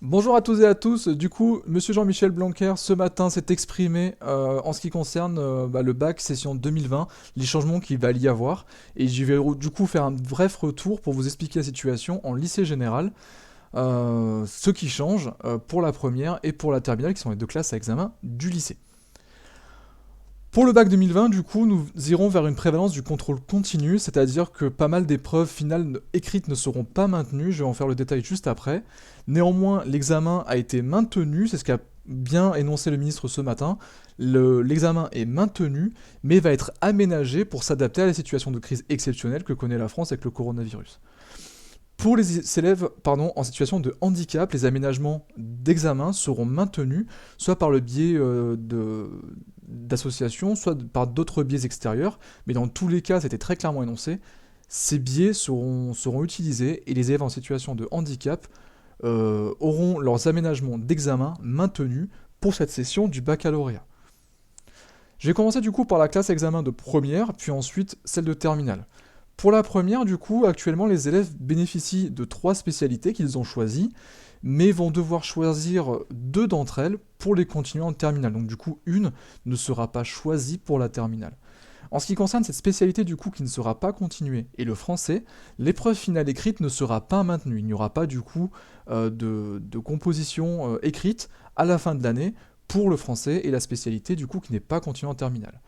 Bonjour à tous et à tous. Du coup, Monsieur Jean-Michel Blanquer ce matin s'est exprimé en ce qui concerne le bac session 2020, les changements qu'il va y avoir. Et je vais du coup faire un bref retour pour vous expliquer la situation en lycée général, ce qui change pour la première et pour la terminale, qui sont les deux classes à examen du lycée. Pour le bac 2020, du coup, nous irons vers une prévalence du contrôle continu, c'est-à-dire que pas mal d'épreuves finales écrites ne seront pas maintenues, je vais en faire le détail juste après. Néanmoins, l'examen a été maintenu, c'est ce qu'a bien énoncé le ministre ce matin. L'examen est maintenu, mais va être aménagé pour s'adapter à la situation de crise exceptionnelle que connaît la France avec le coronavirus. Pour les élèves en situation de handicap, les aménagements d'examen seront maintenus, soit par le biais d'associations, soit par d'autres biais extérieurs, mais dans tous les cas, c'était très clairement énoncé, ces biais seront utilisés et les élèves en situation de handicap auront leurs aménagements d'examen maintenus pour cette session du baccalauréat. Je vais commencer du coup par la classe examen de première, puis ensuite celle de terminale. Pour la première, du coup, actuellement, les élèves bénéficient de 3 spécialités qu'ils ont choisies, mais vont devoir choisir 2 d'entre elles pour les continuer en terminale. Donc du coup, une ne sera pas choisie pour la terminale. En ce qui concerne cette spécialité du coup qui ne sera pas continuée et le français, l'épreuve finale écrite ne sera pas maintenue. Il n'y aura pas du coup de composition écrite à la fin de l'année pour le français et la spécialité du coup qui n'est pas continuée en terminale.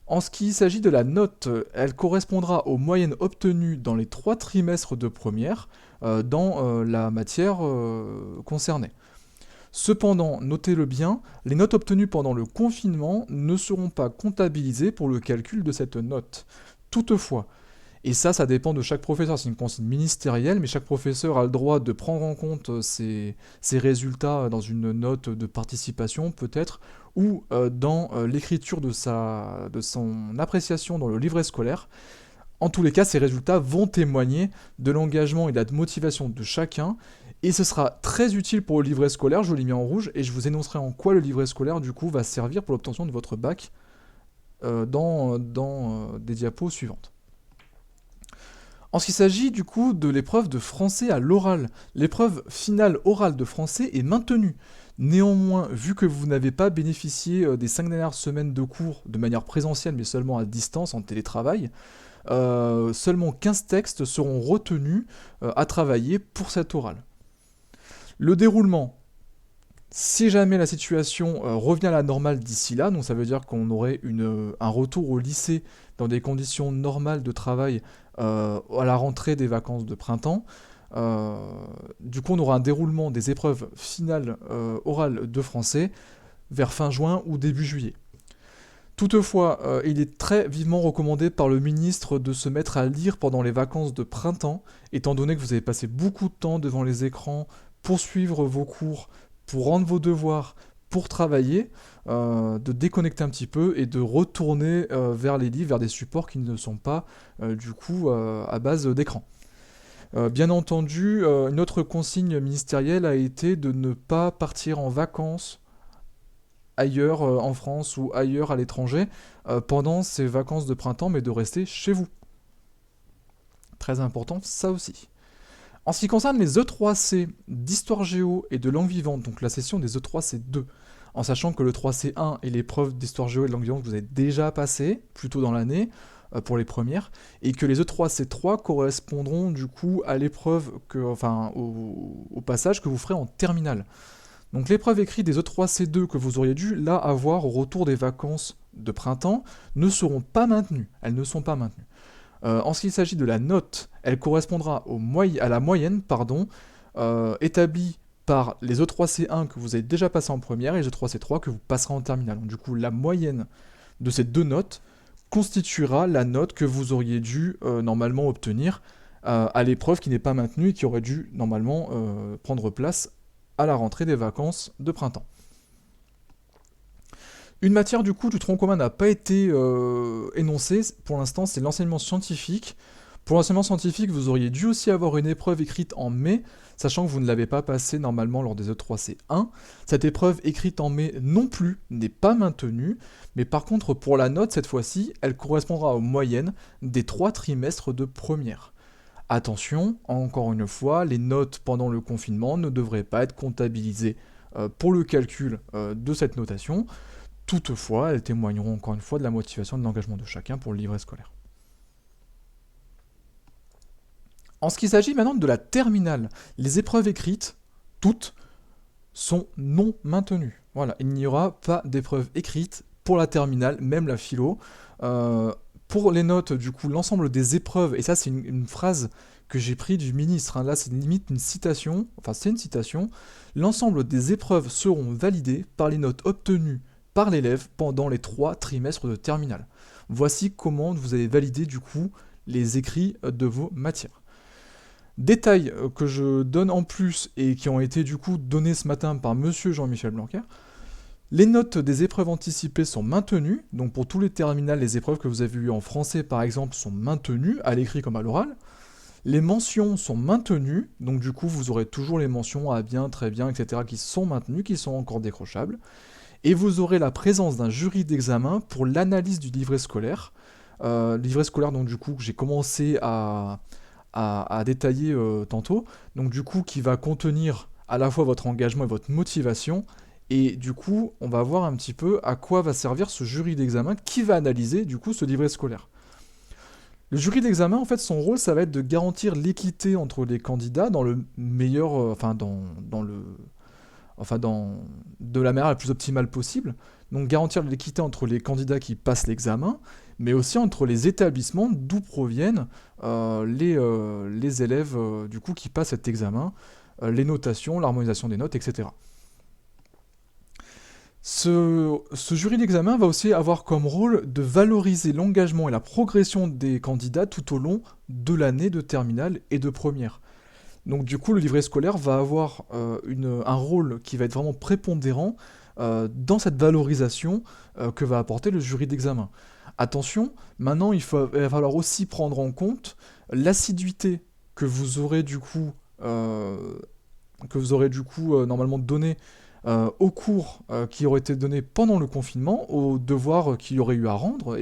En ce qui s'agit de la note, elle correspondra aux moyennes obtenues dans les 3 trimestres de première dans la matière concernée. Cependant, notez-le bien, les notes obtenues pendant le confinement ne seront pas comptabilisées pour le calcul de cette note. Toutefois, et ça dépend de chaque professeur, c'est une consigne ministérielle, mais chaque professeur a le droit de prendre en compte ses résultats dans une note de participation peut-être, ou dans l'écriture de son appréciation dans le livret scolaire. En tous les cas, ces résultats vont témoigner de l'engagement et de la motivation de chacun, et ce sera très utile pour le livret scolaire, je l'ai mis en rouge, et je vous énoncerai en quoi le livret scolaire du coup va servir pour l'obtention de votre bac dans des diapos suivantes. En ce qui s'agit du coup de l'épreuve de français à l'oral, l'épreuve finale orale de français est maintenue. Néanmoins, vu que vous n'avez pas bénéficié des 5 dernières semaines de cours de manière présentielle, mais seulement à distance, en télétravail, seulement 15 textes seront retenus à travailler pour cette orale. Le déroulement, si jamais la situation revient à la normale d'ici là, donc ça veut dire qu'on aurait un retour au lycée dans des conditions normales de travail à la rentrée des vacances de printemps, du coup on aura un déroulement des épreuves finales orales de français vers fin juin ou début juillet. Toutefois, il est très vivement recommandé par le ministre de se mettre à lire pendant les vacances de printemps, étant donné que vous avez passé beaucoup de temps devant les écrans pour suivre vos cours, pour rendre vos devoirs, pour travailler, de déconnecter un petit peu et de retourner vers les livres, vers des supports qui ne sont pas du coup à base d'écran. Bien entendu, une autre consigne ministérielle a été de ne pas partir en vacances ailleurs en France ou ailleurs à l'étranger pendant ces vacances de printemps, mais de rester chez vous. Très important, ça aussi. En ce qui concerne les E3C d'histoire géo et de langue vivante, donc la session des E3C2, en sachant que le 3C1 est l'épreuve d'histoire géo et de langue vivante que vous avez déjà passé plus tôt dans l'année pour les premières, et que les E3C3 correspondront du coup à l'épreuve au passage que vous ferez en terminale. Donc l'épreuve écrite des E3C2 que vous auriez dû là avoir au retour des vacances de printemps ne seront pas maintenues. Elles ne sont pas maintenues. En ce qui s'agit de la note, elle correspondra à la moyenne établie par les E3C1 que vous avez déjà passé en première et les E3C3 que vous passerez en terminale. Donc, du coup, la moyenne de ces 2 notes constituera la note que vous auriez dû normalement obtenir à l'épreuve qui n'est pas maintenue et qui aurait dû normalement prendre place à la rentrée des vacances de printemps. Une matière du coup du tronc commun n'a pas été énoncée pour l'instant, c'est l'enseignement scientifique. Pour l'enseignement scientifique, vous auriez dû aussi avoir une épreuve écrite en mai, sachant que vous ne l'avez pas passée normalement lors des E3C1. Cette épreuve écrite en mai non plus n'est pas maintenue, mais par contre pour la note cette fois-ci, elle correspondra aux moyennes des 3 trimestres de première. Attention, encore une fois, les notes pendant le confinement ne devraient pas être comptabilisées pour le calcul de cette notation. Toutefois, elles témoigneront encore une fois de la motivation et de l'engagement de chacun pour le livret scolaire. En ce qui s'agit maintenant de la terminale, les épreuves écrites, toutes, sont non maintenues. Voilà, il n'y aura pas d'épreuves écrites pour la terminale, même la philo. Pour les notes, du coup, l'ensemble des épreuves, et ça c'est une phrase que j'ai prise du ministre, hein, là c'est limite une citation, enfin c'est une citation, l'ensemble des épreuves seront validées par les notes obtenues par l'élève pendant les 3 trimestres de terminale. Voici comment vous allez valider du coup les écrits de vos matières. Détails que je donne en plus et qui ont été du coup donnés ce matin par monsieur Jean-Michel Blanquer. Les notes des épreuves anticipées sont maintenues, donc pour tous les terminales, les épreuves que vous avez eues en français par exemple sont maintenues, à l'écrit comme à l'oral. Les mentions sont maintenues, donc du coup vous aurez toujours les mentions à bien, très bien, etc. qui sont maintenues, qui sont encore décrochables. Et vous aurez la présence d'un jury d'examen pour l'analyse du livret scolaire. Livret scolaire, donc du coup, que j'ai commencé à détailler tantôt. Donc du coup, qui va contenir à la fois votre engagement et votre motivation. Et du coup, on va voir un petit peu à quoi va servir ce jury d'examen qui va analyser du coup ce livret scolaire. Le jury d'examen, en fait, son rôle, ça va être de garantir l'équité entre les candidats dans le meilleur, de la manière la plus optimale possible. Donc garantir l'équité entre les candidats qui passent l'examen, mais aussi entre les établissements d'où proviennent les élèves du coup qui passent cet examen, les notations, l'harmonisation des notes, etc. Ce jury d'examen va aussi avoir comme rôle de valoriser l'engagement et la progression des candidats tout au long de l'année de terminale et de première. Donc du coup, le livret scolaire va avoir un rôle qui va être vraiment prépondérant dans cette valorisation que va apporter le jury d'examen. Attention, maintenant il va falloir aussi prendre en compte l'assiduité que vous aurez du coup, normalement donné aux cours qui auraient été donnés pendant le confinement, aux devoirs qu'il y aurait eu à rendre,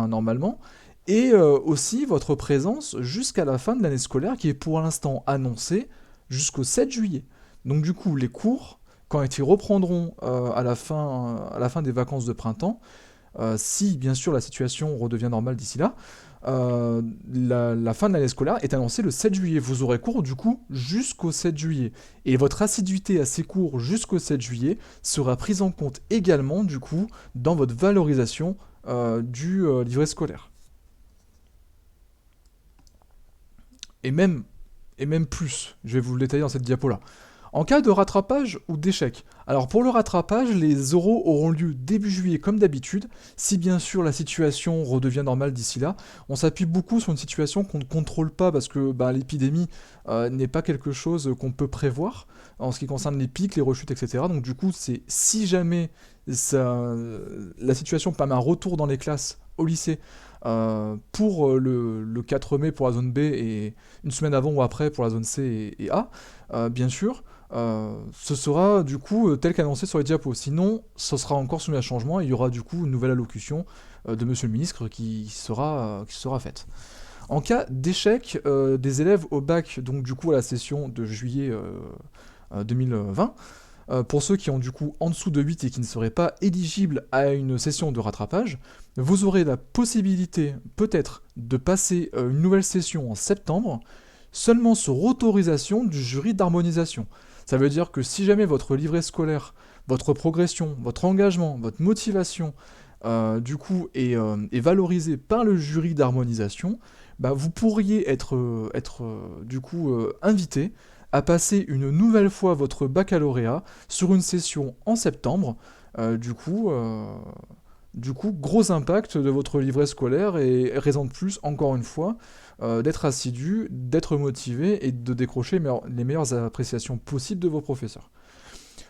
normalement, et aussi votre présence jusqu'à la fin de l'année scolaire qui est pour l'instant annoncée jusqu'au 7 juillet. Donc du coup, les cours, quand ils reprendront à la fin des vacances de printemps, si bien sûr la situation redevient normale d'ici là, la fin de l'année scolaire est annoncée le 7 juillet. Vous aurez cours du coup jusqu'au 7 juillet. Et votre assiduité à ces cours jusqu'au 7 juillet sera prise en compte également du coup dans votre valorisation du livret scolaire. Et même plus, je vais vous le détailler dans cette diapo-là. En cas de rattrapage ou d'échec, alors pour le rattrapage, les oraux auront lieu début juillet comme d'habitude, si bien sûr la situation redevient normale d'ici là. On s'appuie beaucoup sur une situation qu'on ne contrôle pas parce que l'épidémie n'est pas quelque chose qu'on peut prévoir en ce qui concerne les pics, les rechutes, etc. Donc du coup, c'est si jamais la situation permet un retour dans les classes au lycée, pour le 4 mai pour la zone B et une semaine avant ou après pour la zone C et A, bien sûr, ce sera du coup tel qu'annoncé sur les diapos. Sinon, ce sera encore soumis à changement et il y aura du coup une nouvelle allocution de monsieur le ministre qui sera faite. En cas d'échec des élèves au bac, donc du coup à la session de juillet 2020, pour ceux qui ont du coup en dessous de 8 et qui ne seraient pas éligibles à une session de rattrapage, vous aurez la possibilité peut-être de passer une nouvelle session en septembre, seulement sur autorisation du jury d'harmonisation. Ça veut dire que si jamais votre livret scolaire, votre progression, votre engagement, votre motivation, du coup, est valorisé par le jury d'harmonisation, vous pourriez être invité à passer une nouvelle fois votre baccalauréat sur une session en septembre. Du coup, gros impact de votre livret scolaire et raison de plus, encore une fois, d'être assidu, d'être motivé et de décrocher les meilleures appréciations possibles de vos professeurs.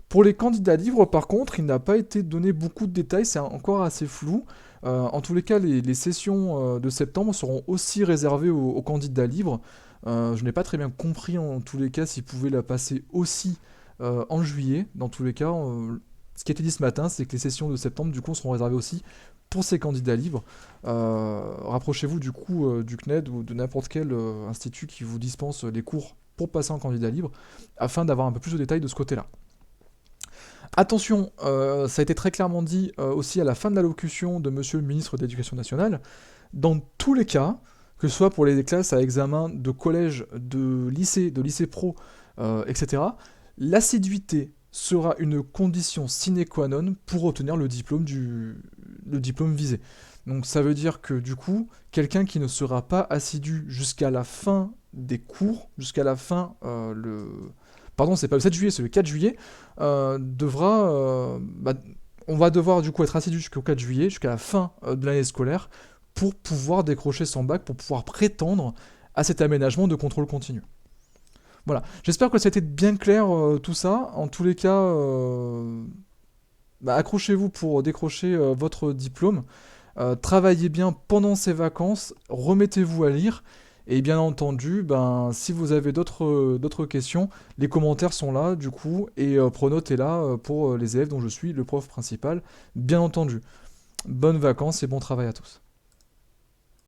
Pour les candidats libres, par contre, il n'a pas été donné beaucoup de détails, c'est encore assez flou. En tous les cas, les sessions de septembre seront aussi réservées aux candidats libres. Je n'ai pas très bien compris en tous les cas s'ils pouvaient la passer aussi en juillet. Dans tous les cas, ce qui a été dit ce matin, c'est que les sessions de septembre, du coup, seront réservées aussi pour ces candidats libres. Rapprochez-vous du coup du CNED ou de n'importe quel institut qui vous dispense les cours pour passer en candidat libre, afin d'avoir un peu plus de détails de ce côté-là. Attention, ça a été très clairement dit aussi à la fin de l'allocution de Monsieur le ministre de l'Éducation nationale, dans tous les cas, que ce soit pour les classes à examen de collège, de lycée pro, etc., l'assiduité sera une condition sine qua non pour obtenir le diplôme visé. Donc ça veut dire que du coup, quelqu'un qui ne sera pas assidu jusqu'à la fin des cours, jusqu'à la fin, Pardon, c'est pas le 7 juillet, c'est le 4 juillet, on va devoir du coup être assidu jusqu'au 4 juillet, jusqu'à la fin de l'année scolaire, pour pouvoir décrocher son bac, pour pouvoir prétendre à cet aménagement de contrôle continu. Voilà, j'espère que ça a été bien clair tout ça. En tous les cas, accrochez-vous pour décrocher votre diplôme. Travaillez bien pendant ces vacances, remettez-vous à lire. Et bien entendu, si vous avez d'autres questions, les commentaires sont là du coup, et Pronote est là pour les élèves dont je suis le prof principal, bien entendu. Bonnes vacances et bon travail à tous.